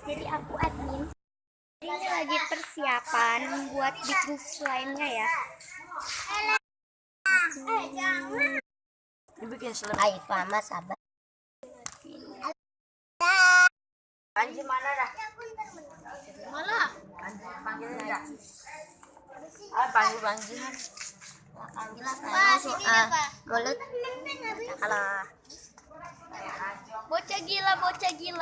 Jadi aku admin. Ini lagi persiapan buat di grooves lainnya ya. Dibikin selesai lama sabar. Panji mana dah? Mana? Panggil dah. Panggil. Wah, sini deh, Pak. Mulut. Kalah. Bocah gila, bocah gila.